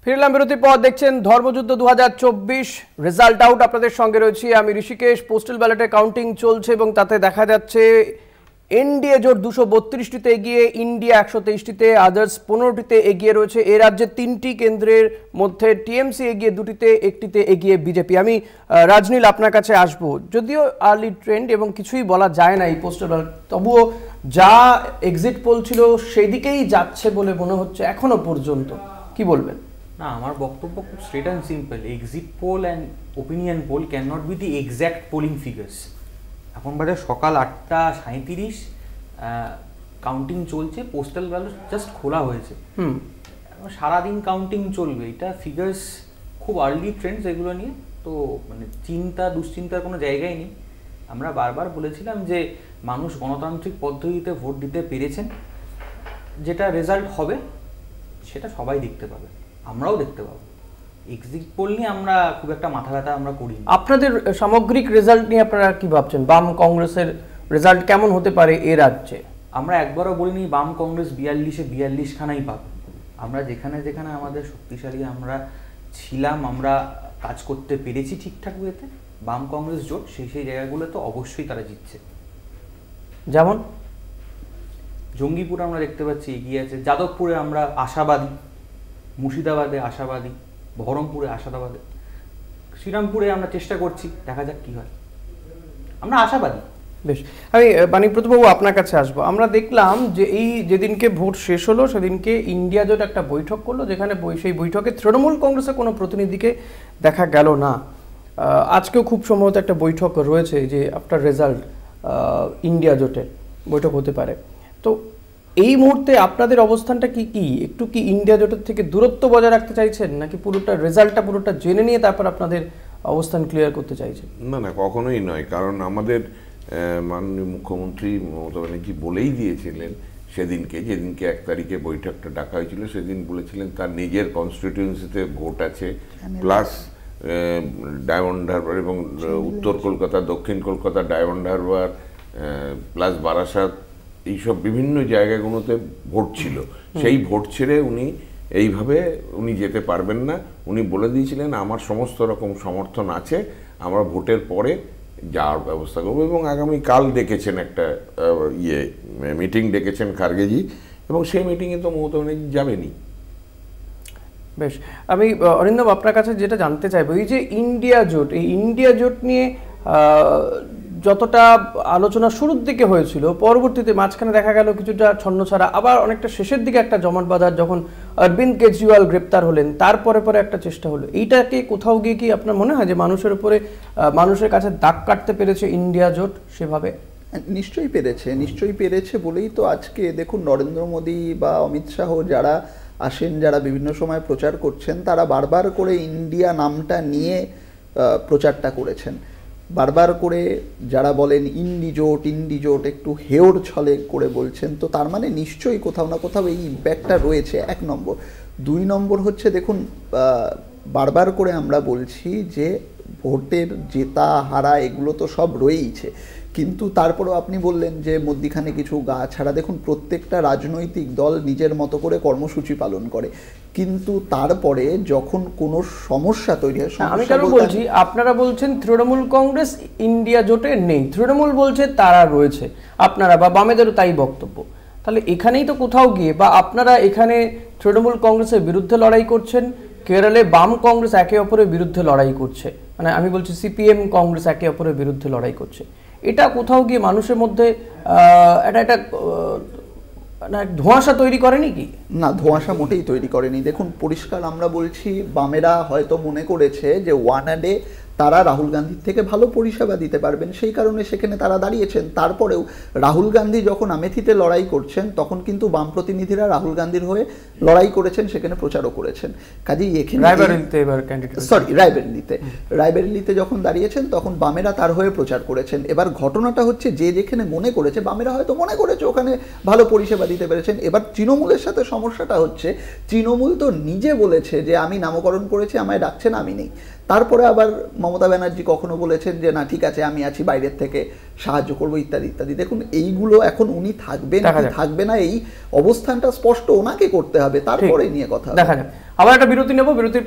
ফিরলাম বিরতির পর। দেখছেন ধর্মযুদ্ধ 2024 রেজাল্ট আউট। আপনাদের সঙ্গে রয়েছি আমি ঋষিকেশ। পোস্টাল ব্যালটে কাউন্টিং চলছে এবং তাতে দেখা যাচ্ছে এনডিএ জোট 232টিতে এগিয়ে, ইন্ডিয়া 123টিতে, আদার্স 15টিতে এগিয়ে রয়েছে। এ রাজ্যে 3টি কেন্দ্রের মধ্যে টিএমসি এগিয়ে 2টিতে, একটিতে এগিয়ে বিজেপি। আমি রাজনীল আপনার কাছে আসব। যদিও আর্লি ট্রেন্ড এবং কিছুই বলা যায় না এই পোস্টাল ব্যালট, তবুও যা এক্সিট পোল ছিল সেই দিকেই যাচ্ছে বলে মনে হচ্ছে এখনো পর্যন্ত। কি বলবেন? না, আমার বক্তব্য খুব straight and simple. Exit poll and opinion poll can not be the exact polling figures. এখন বাজে সকাল 8:37, কাউন্টিং চলছে, পোস্টাল ব্যালট জাস্ট খোলা হয়েছে। সারাদিন কাউন্টিং চলবে, এটা ফিগার্স খুব আর্লি ট্রেন্ডস এগুলো নিয়ে, তো মানে দুশ্চিন্তার কোনো জায়গাই নেই। আমরা বারবার বলেছিলাম যে মানুষ গণতান্ত্রিক পদ্ধতিতে ভোট দিতে পেরেছেন, যেটা রেজাল্ট হবে সেটা সবাই দেখতে পাবে, আমরাও দেখতে পাবো। এক্সিট পোল নিয়ে আমরা খুব একটা মাথা ব্যথা আমরা করি। আপনাদের সামগ্রিক রেজাল্ট নিয়ে আপনারা কি ভাবছেন? বাম কংগ্রেসের রেজাল্ট কেমন হতে পারে এ রাজ্যে? আমরা একবারও বলিনি বাম কংগ্রেস 42-এ 42খানাই পাবে। আমরা যেখানে যেখানে আমাদের শক্তিশালী আমরা ছিলাম, আমরা কাজ করতে পেরেছি ঠিকঠাক ওয়েতে, বাম কংগ্রেস জোট সেই জায়গাগুলো তো অবশ্যই তারা জিতছে। যেমন জঙ্গিপুরে আমরা দেখতে পাচ্ছি এগিয়ে আছে, যাদবপুরে আমরা আশাবাদী, মুর্শিদাবাদে আশাবাদী, বহরমপুরে আশাবাদী, শ্রীরামপুরে আমরা চেষ্টা করছি, দেখা যাক কি হয়, আমরা আশাবাদী। বেশ, আমি বাণীব্রতবাবু আপনার কাছে আসবো। আমরা দেখলাম যে এই যেদিনকে ভোট শেষ হলো সেদিনকে ইন্ডিয়া জোট একটা বৈঠক করলো, যেখানে সেই বৈঠকে তৃণমূল কংগ্রেসের কোনো প্রতিনিধিকে দেখা গেল না। আজকেও খুব সম্ভবত একটা বৈঠক রয়েছে, যে আফটার রেজাল্ট ইন্ডিয়া জোটের বৈঠক হতে পারে। তো এই মুহূর্তে আপনাদের অবস্থানটা কি একটু কি ইন্ডিয়া জোটের থেকে দূরত্ব বজায় রাখতে চাইছেন, নাকি রেজাল্টটা পুরোটা জেনে নিয়ে তারপর আপনাদের অবস্থান ক্লিয়ার করতে চাইছেন? না, কখনোই নয়। কারণ আমাদের মাননীয় মুখ্যমন্ত্রী মমতা ব্যানার্জি বলেই দিয়েছিলেন সেদিনকে, যেদিনকে 1 তারিখে বৈঠকটা ডাকা হয়েছিল, সেদিন বলেছিলেন তার নিজের কনস্টিটিউয়েন্সিতে ভোট আছে, প্লাস ডায়মন্ড হারবার এবং উত্তর কলকাতা, দক্ষিণ কলকাতা, ডায়মন্ড হারবার প্লাস বারাসাত, এইসব বিভিন্ন জায়গাগুলোতে ভোট ছিল। সেই ভোট ছেড়ে উনি যেতে পারবেন না। উনি বলে দিয়েছিলেন আমার সমস্ত রকম সমর্থন আছে, আমরা ভোটের পরে যাওয়ার ব্যবস্থা করবো। এবং আগামীকাল ডেকেছেন একটা মিটিং ডেকেছেন খার্গেজি, এবং সেই মিটিংয়ে তো মমতা ব্যানার্জি যাবেনই। বেশ, আমি অরিন্দম আপনার কাছে যেটা জানতে চাইবো, এই যে ইন্ডিয়া জোট, এই ইন্ডিয়া জোট নিয়ে যতটা আলোচনা শুরুর দিকে হয়েছিল, পরবর্তীতে মাঝখানে দেখা গেল কিছুটা ছন্নছাড়া, আবার অনেকটা শেষের দিকে একটা জমাট বাঁধার, যখন অরবিন্দ কেজরিওয়াল গ্রেপ্তার হলেন তারপরে একটা চেষ্টা হলো। এইটাকে কোথাও গিয়ে কি আপনার মনে হয় যে মানুষের কাছে দাগ কাটতে পেরেছে ইন্ডিয়া জোট সেভাবে? নিশ্চয়ই পেরেছে বলেই তো আজকে দেখুন নরেন্দ্র মোদী বা অমিত শাহ যারা আসেন, যারা বিভিন্ন সময় প্রচার করছেন, তারা বারবার করে ইন্ডিয়া নামটা নিয়ে প্রচারটা করেছেন। বারবার করে যারা বলেন ইন্ডি জোট একটু হেওর ছলে করে বলছেন, তো তার মানে নিশ্চয়ই কোথাও না কোথাও এই ইম্প্যাক্টটা রয়েছে, 1 নম্বর। 2 নম্বর হচ্ছে, দেখুন বারবার করে আমরা বলছি যে ভোটের জেতা হারা এগুলো তো সব রয়েইছে, কিন্তু তারপরেও আপনি বললেন যে মধ্যিখানে কিছু গা ছাড়া, দেখুন প্রত্যেকটা রাজনৈতিক দল নিজের মতো করে কর্মসূচি পালন করে, কিন্তু তারপরে যখন কোনো সমস্যা তৈরি হয়, আমি কেন বলছি, আপনারা বলছেন তৃণমূল কংগ্রেস ইন্ডিয়া জোটে নেই, তৃণমূল বলছে তারা রয়েছে, আপনারা বা বামেদেরও তাই বক্তব্য। তাহলে এখানেই তো কোথাও গিয়ে, বা আপনারা এখানে তৃণমূল কংগ্রেসের বিরুদ্ধে লড়াই করছেন, কেরলে বাম কংগ্রেস একে অপরের বিরুদ্ধে লড়াই করছে, মানে আমি বলছি সিপিএম কংগ্রেস একে অপরের বিরুদ্ধে লড়াই করছে। এটা কোথাও গিয়ে মানুষের মধ্যে একটা ধোঁয়াশা তৈরি করেনি কি? না, ধোঁয়াশা মোটেই তৈরি করেনি। দেখুন পরিষ্কার আমরা বলছি, বামেরা হয়তো মনে করেছে যে ওয়ানাডে তারা রাহুল গান্ধীর থেকে ভালো পরিষেবা দিতে পারবেন, সেই কারণে সেখানে তারা দাঁড়িয়েছেন। তারপরেও রাহুল গান্ধী যখন আমেথিতে লড়াই করছেন, তখন কিন্তু বাম প্রতিনিধিরা রাহুল গান্ধীর হয়ে লড়াই করেছেন, সেখানে প্রচারও করেছেন। কাজেই এখানে রায়বেরেলিতে যখন দাঁড়িয়েছেন, তখন বামেরা তার হয়ে প্রচার করেছেন। এবার ঘটনাটা হচ্ছে, যে যেখানে মনে করেছে, বামেরা হয়তো মনে করেছে ওখানে ভালো পরিষেবা দিতে পেরেছেন। এবার তৃণমূলের সাথে সমস্যাটা হচ্ছে, তৃণমূল তো নিজে বলেছে যে আমি নামকরণ করেছি, আমায় ডাকছেন, আমি নেই। তারপরে আবার মমতা ব্যানার্জি কখনো বলেছেন যে না ঠিক আছে আমি আছি, বাইরের থেকে সাহায্য করবো, ইত্যাদি ইত্যাদি। দেখুন এইগুলো এখন উনি থাকবেন কি থাকবে না, এই অবস্থানটা স্পষ্ট ওনাকে করতে হবে, তারপরে নিয়ে কথা দেখা যাক। আবার একটা বিরতি নেব, বিরতির